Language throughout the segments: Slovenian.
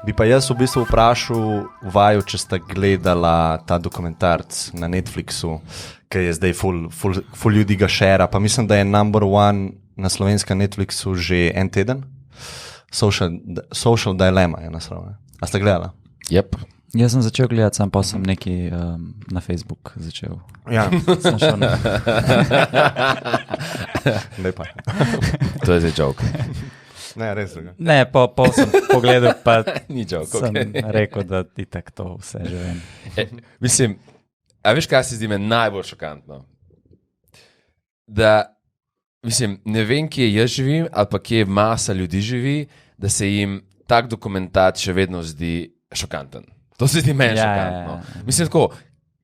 Bi pa jaz v bistvu vprašal vaju, če sta gledala ta dokumentarc na Netflixu, ki je zdaj ful ljudi ga šera, pa mislim, da je number one na slovenskem Netflixu že en teden. Social Dilemma je naslov. A ste gledala? Yep. Jaz sem začel gledati, sam pa sem neki na Facebook začel. Ja. Sem šel na... Lepa. To je zdaj joke. Ne, res druga. Ne, po sem pogledal, pa Ni joke, sem okay. rekel, da itak to vse že vem. Mislim, a veš, kaj se zdi me najbolj šokantno? Da, mislim, ne vem, kje jaz živim, ali pa kje masa ljudi živi, da se jim tak dokumentat še vedno zdi šokanten. To se zdi meni šokantno. Mislim tako,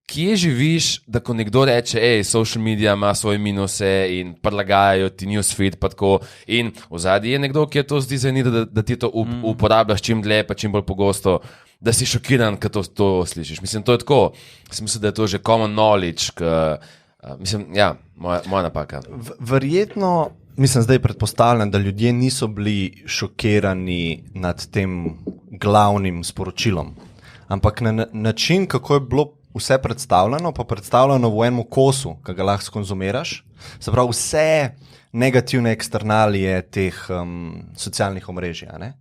kje živiš, da ko nekdo reče, social media ima svoje minuse in predlagajo ti newsfeed pa tako in v zadnji je nekdo, ki je to zdi zanimivo, da ti to uporabljaš čim dlje pa čim bolj pogosto, da si šokiran, ko to slišiš. Mislim, to je tako, mislim, da je to že common knowledge, mislim, ja, moja napaka. Verjetno, mislim, zdaj predpostavljam, da ljudje niso bili šokirani nad tem glavnim sporočilom, ampak na način, kako je bilo vse predstavljeno, pa predstavljeno v enem kosu, ki ga lahko skonzumiraš, se pravi vse negativne eksternalije teh socialnih omrežij, ne?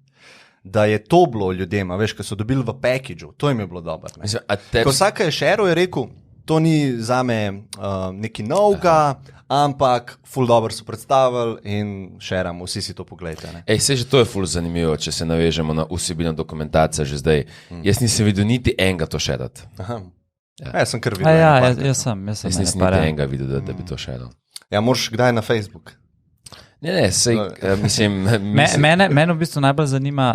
Da je to bilo ljudem, veš, ki so dobili v packageu, to jim je bilo dobro. Ko vsak je šeril, je rekel, to ni zame nekaj novega, ampak ful dobro so predstavili in šeram, vsi si to pogledajte. Sej že to je ful zanimivo, če se navežemo na vsebino dokumentacija že zdaj. Jaz nisem videl niti enega to šerati. Aha. Ja, sem kar videl. Jaz sem nisem niti enega videl, da bi to šeral. Ja, moraš kdaj na Facebook? Ne, sej, mislim... Mene v bistvu najbolj zanima,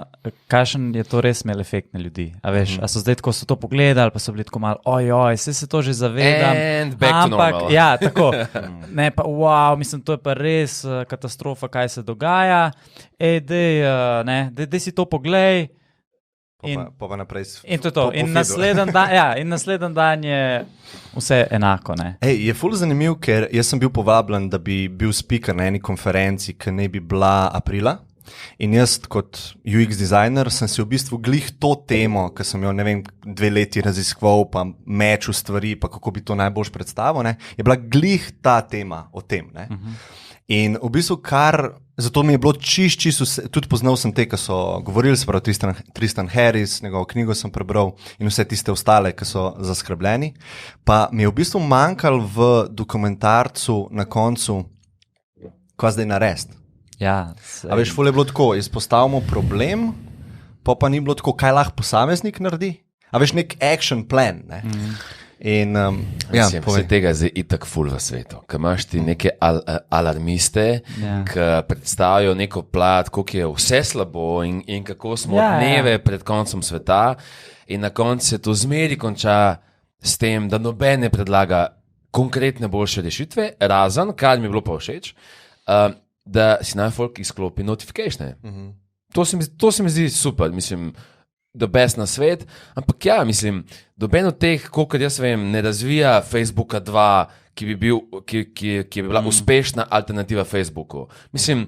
kakšen je to res imel efekt na ljudi. A veš, a so zdaj tako so to pogledali, pa so bili tako malo, ojoj, se to že zavedam. And back to normal. Ja, tako. Ne, pa wow, mislim, to je pa res katastrofa, kaj se dogaja. Dej si to poglej. In to je to. In naslednji dan je vse enako. Je ful zanimiv, ker jaz sem bil povabljen, da bi bil speaker na eni konferenci, ki ne bi bila aprila. In jaz kot UX designer sem si v bistvu glih to temo, ki sem jo, ne vem, 2 leti raziskoval, pa meču stvari, pa kako bi to najboljš predstavil, je bila glih ta tema o tem. In v bistvu zato mi je bilo čisto, tudi poznal sem te, ki so govorili, se pravi Tristan Harris, njegovo knjigo sem prebral in vse tiste ostale, ki so zaskrbljeni. Pa mi je v bistvu manjkalo v dokumentarcu na koncu, kaj zdaj narediti. Ja, a veš, ful je bilo tako, izpostavimo problem, pa ni bilo tako, kaj lahko posameznik naredi. A veš, nek action plan, ne? In, vse tega je zdaj itak ful v svetu, ker imaš ti neke alarmiste, ki predstavijo neko plat, kako je vse slabo in kako smo dneve pred koncem sveta in na koncu se to zmeri konča s tem, da noben ne predlaga konkretne boljše rešitve, razen, kar mi je bilo pa všeč, da si naj folk izklopi notifikatione. To se mi zdi super, mislim, the best na svet, ampak ja, mislim, doben od teh, kolikor jaz vem, ne razvija Facebooka 2, ki bi bila uspešna alternativa Facebooku. Mislim,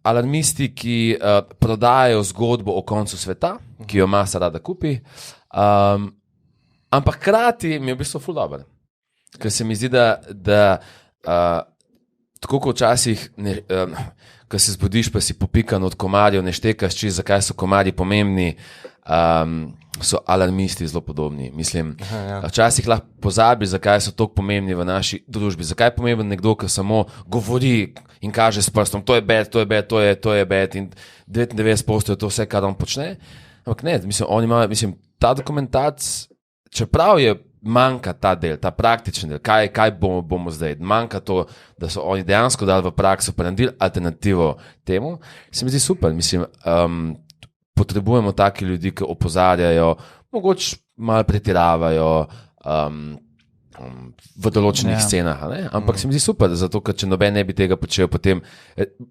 alarmisti, ki prodajajo zgodbo o koncu sveta, ki jo masa rada kupi, ampak hkrati mi je v bistvu ful dober. Ker se mi zdi, da tako kot včasih, ko se zbudiš, pa si popikan od komarjev, ne štekaš čisto, zakaj so komarji pomembni, so alarmisti zelo podobni. Mislim, včasih lahko pozabi, zakaj so toliko pomembni v naši družbi. Zakaj je pomemben nekdo, ki samo govori in kaže s prstom, to je bad, to je bad, to je bad in 99% je to vse, kar on počne. Ampak ne, mislim, ta dokumentac, čeprav je manjka ta del, ta praktični del, kaj bomo zdaj, manjka to, da so oni dejansko dali v prakso, pa naredili alternativo temu, se mi zdi super, mislim, potrebujemo taki ljudi, ki opozarjajo, mogoče malo pretiravajo v določenih scenah, ampak se mi zdi super, zato, ker če noben ne bi tega počel, potem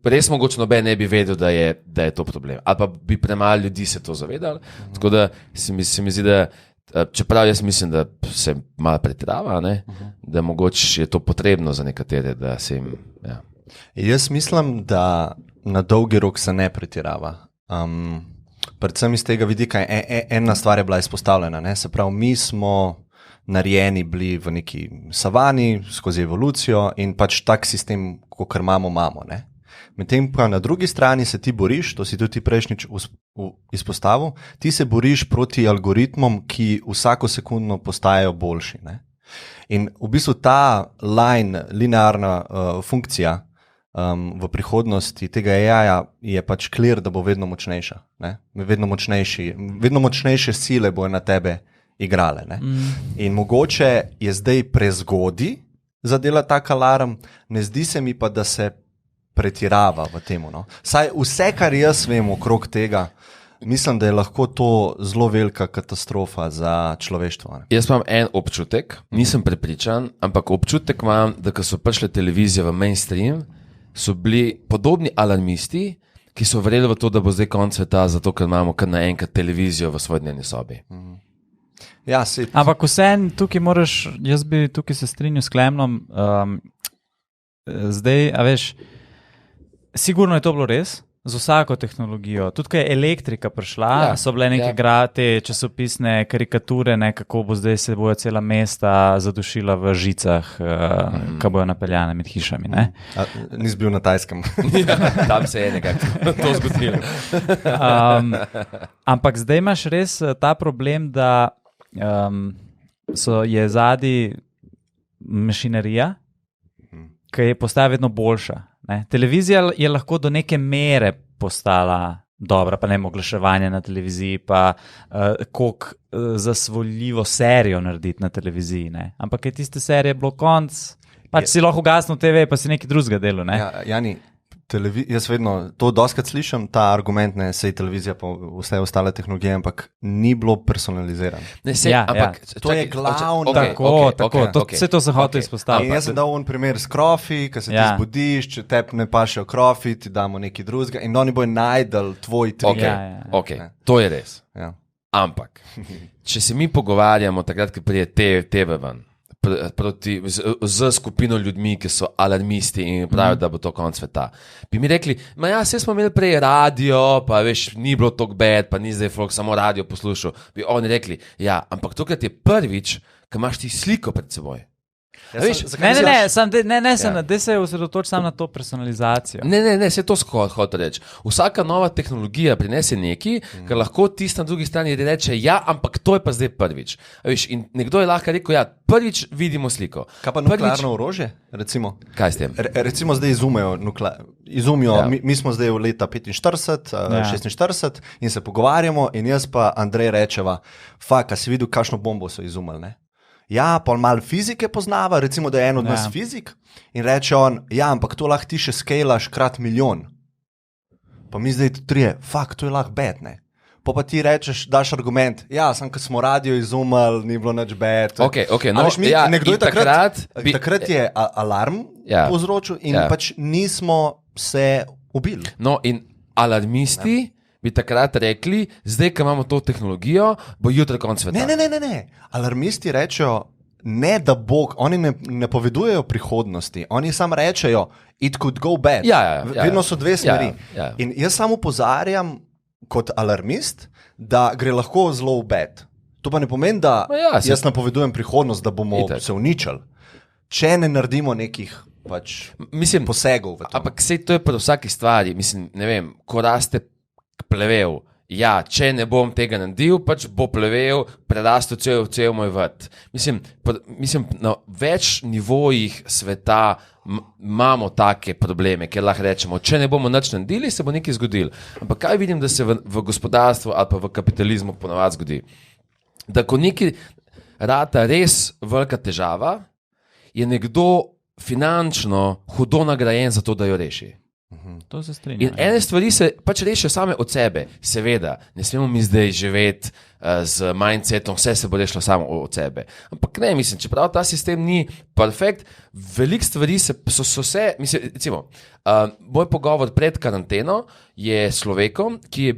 res mogoče noben ne bi vedel, da je to problem, ali pa bi premalo ljudi se to zavedali, tako da se mi zdi, da čeprav jaz mislim, da se malo pretirava, da mogoče je to potrebno za nekatere, da se jim... Jaz mislim, da na dolgi rok se ne pretirava. Predvsem iz tega vidika ena stvar je bila izpostavljena. Ne? Se pravi, mi smo narejeni bili v neki savani skozi evolucijo in pač tak sistem, kot imamo. Ne? Medtem pa na drugi strani se ti boriš, to si tudi prejšnjič izpostavil, ti se boriš proti algoritmom, ki vsako sekundo postajajo boljši. Ne? In v bistvu ta linearna funkcija v prihodnosti tega AI-ja je pač clear, da bo vedno močnejša. Ne? Vedno močnejše sile bojo na tebe igrale. Ne? In mogoče je zdaj prezgodi za delati tak alarm, ne zdi se mi pa, da se pretirava v temu. No? Saj vse, kar jaz vem okrog tega, mislim, da je lahko to zelo velika katastrofa za človeštvo. Ne? Jaz imam en občutek, nisem prepričan, ampak občutek imam, da ko so prišle televizije v mainstream, so bili podobni alarmisti, ki so verjeli v to, da bo zdaj konec sveta, zato ker imamo kar naenkrat televizijo v svoji dnevni sobi. Ja, ampak vseeno tukaj moraš, jaz bi tukaj se strinjal s Klemnom, zdaj, a veš, sigurno je to bilo res, z vsako tehnologijo. Tudi, ko je elektrika prišla, so bile neke te časopisne karikature, kako bo zdaj se bojo cela mesta zadušila v žicah, ko bojo napeljane med hišami. Nisi bil na Tajskem. Tam se je nekako to zgodilo. Ampak zdaj imaš res ta problem, da je zadaj mašinerija, ki je postaja vedno boljša. Ne? Televizija je lahko do neke mere postala dobra, pa ne oglaševanje na televiziji, pa koliko zasvoljivo serijo narediti na televiziji. Ne? Ampak je tiste serije bilo konc, pač si lahko ugasnil TV, pa si nekaj drugega delal. Ne? Ja, Jani, jaz vedno to dostakrat slišim, ta argument, ne, sej televizija pa vse ostale tehnologije, ampak ni bilo personalizirano. Ampak to je glavno. Vse to se hoče izpostaviti. Jaz sem dal en primer s krofi, ko se ti zbudiš, če tebi ne pašejo krofi, ti damo nekaj drugega in oni bojo najdel tvoj trik. To je res. Ja. Ampak, če se mi pogovarjamo takrat, ko prije TV ven, z skupino ljudmi, ki so alarmisti in pravijo, da bo to konec sveta. Bi mi rekli, vse smo imeli prej radio, pa veš, ni bilo tako bad, pa ni zdaj folk samo radio poslušal. Bi oni rekli, ampak tokrat je prvič, ko imaš ti sliko pred seboj. Ne, se osredotoči samo na to personalizacijo. Ne, se to hoče reči. Vsaka nova tehnologija prinese nekaj, kar lahko tisti na drugi strani reče, ampak to je pa zdaj prvič. In nekdo je lahko rekel, prvič vidimo sliko. Kaj pa nuklearno orožje, recimo? Kaj s tem? Recimo zdaj izumijo, mi smo zdaj v leta 45, 46 in se pogovarjamo in jaz pa Andrej rečeva, a si videl, kakšno bombo so izumili, ne? Ja, pa malo fizike poznava, recimo, da je en od nas fizik in reče on, ampak to lahko ti še skalaš krat milijon. Pa mi zdaj trije, to je lahko bad, ne? Pa ti rečeš, daš argument, sem, ko smo radio izumili, ni bilo nič bad. Nekdo je takrat je alarm povzročil in pač nismo se ubili. No in alarmisti bi takrat rekli, zdaj, ko imamo to tehnologijo, bo jutri konec sveta. Ne. Alarmisti rečejo, ne da bo, oni ne povedujejo prihodnosti, oni samo rečejo, it could go bad. Vedno so dve smeri. In jaz samo opozarjam kot alarmist, da gre lahko zelo v bad. To pa ne pomeni, da jaz napovedujem prihodnost, da bomo se uničili. Če ne naredimo nekih posegov v to. Ampak sej to je pa vsaki stvari. Mislim, ne vem, ko raste plevel. Če ne bom tega naredil, bo plevel, prerastel cel moj vrt. Mislim, na več nivojih sveta imamo take probleme, ker lahko rečemo, če ne bomo nič naredili, se bo nekaj zgodilo. Ampak kaj vidim, da se v gospodarstvu ali pa v kapitalizmu ponavadi zgodi? Da ko nekaj rata res velika težava, je nekdo finančno hudo nagrajen za to, da jo reši. To se strinjam. In ene stvari se rešijo same od sebe. Seveda, ne smemo mi zdaj živeti z mindsetom, vse se bo rešilo samo od sebe. Ampak ne, mislim, čeprav ta sistem ni perfekt, veliko stvari so se, mislim, recimo, moj pogovor pred karanteno je s človekom, ki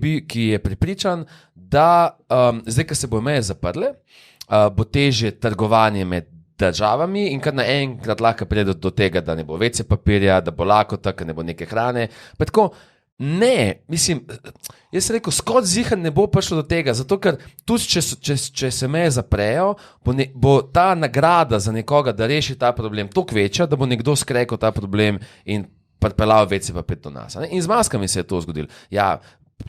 je prepričan, da zdaj, ko se bo meje zaprle, bo težje trgovanje med državami in kar naenkrat lahko pride do tega, da ne bo WC papirja, da bo lakota, ker ne bo neke hrane. Pa tako, Ne, mislim, jaz sem rekel, skod zihan ne bo prišlo do tega, zato ker tudi če se meje zaprejo, bo ta nagrada za nekoga, da reši ta problem, toliko večja, da bo nekdo skrekel ta problem in pripeljal WC papir do nas. In z maskami se je to zgodilo. Ja,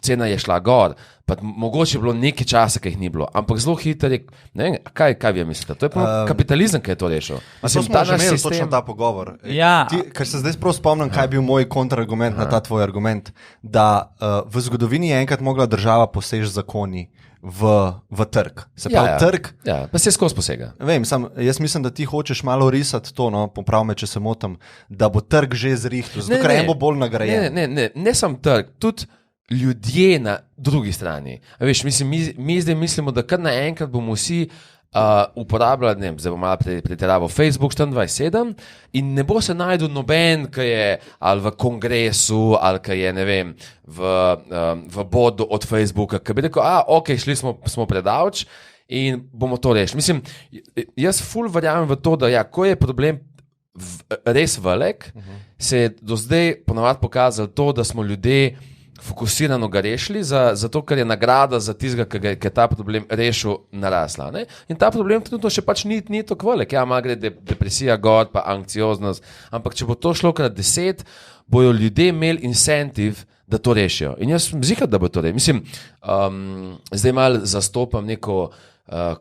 cena je šla gor, pa mogoče je bilo nekaj časa, ki jih ni bilo, ampak zelo hitro je, ne vem, kaj vi mislite? To je kapitalizem, ki je to rešil. Mislim, da smo že imeli točno ta pogovor. Ja. Ker se zdaj prav spomnim, kaj je bil moj kontrargument na ta tvoj argument, da v zgodovini je enkrat mogla država poseči zakoni v trg. Se pravi, trg. Ja, pa se skozi posega. Vem, jaz mislim, da ti hočeš malo risati to, no, poprav me, če se motim, da bo trg že zrihtel, zato ker en bo bolj nagrajen. Ne sam trg, tudi ljudje na drugi strani. Veš, mislim, mi zdaj mislimo, da kar naenkrat bomo vsi uporabljali, ne vem, zdaj bomo malo pretiraval Facebook 24/7 in ne bo se najdel noben, ki je ali v kongresu, ali ki je, ne vem, v bodu od Facebooka, ki bi rekel, ok, šli smo predavč in bomo to rešili. Mislim, jaz ful verjamem v to, da ja, ko je problem res velik, se je do zdaj ponavadi pokazalo to, da smo ljudje fokusirano ga rešili, zato ker je nagrada za tistega, ki je ta problem rešil, narasla. Ne? In ta problem trenutno še pač ni tako velik. Ja, ima gre depresija gor, pa anksioznost, ampak če bo to šlo krat 10, bojo ljudje imeli incentiv, da to rešijo. In jaz sem ziher, da bo to rešil. Mislim, zdaj malo zastopam neko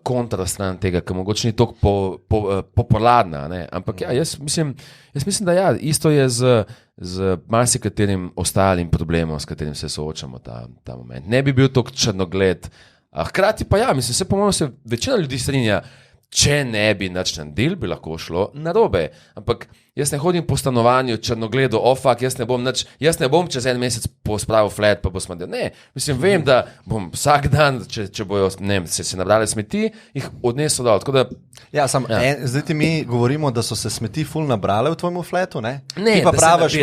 kontrastran tega, ki mogoče ni toliko popularna, ne? Ampak ja, jaz mislim, da ja, isto je z marsikaterim ostalim problemom, s katerim se soočamo ta moment. Ne bi bil toliko črnogled, hkrati pa ja, mislim, se po mojem se večina ljudi strinja, če ne bi nič naredili, bi lahko šlo narobe. Ampak jaz ne hodim po stanovanju črnogledu, jaz ne bom čez en mesec pospravil flat, pa bo smrdel. Ne, mislim, vem, da bom vsak dan, če bojo, ne vem, se nabrali smeti, jih odnesel dol. Tako da ja, zdaj ti mi govorimo, da so se smeti ful nabrale v tvojemu flatu, ne? Ne, ti pa praviš,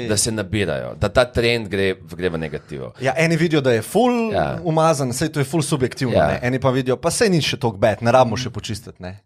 da se nabirajo, da ta trend gre v negativo. Ja, eni vidijo, da je ful umazan, sej to je ful subjektivno, ne? Eni pa vidijo, pa sej ni še toliko bad, ne rabimo še počistiti, ne?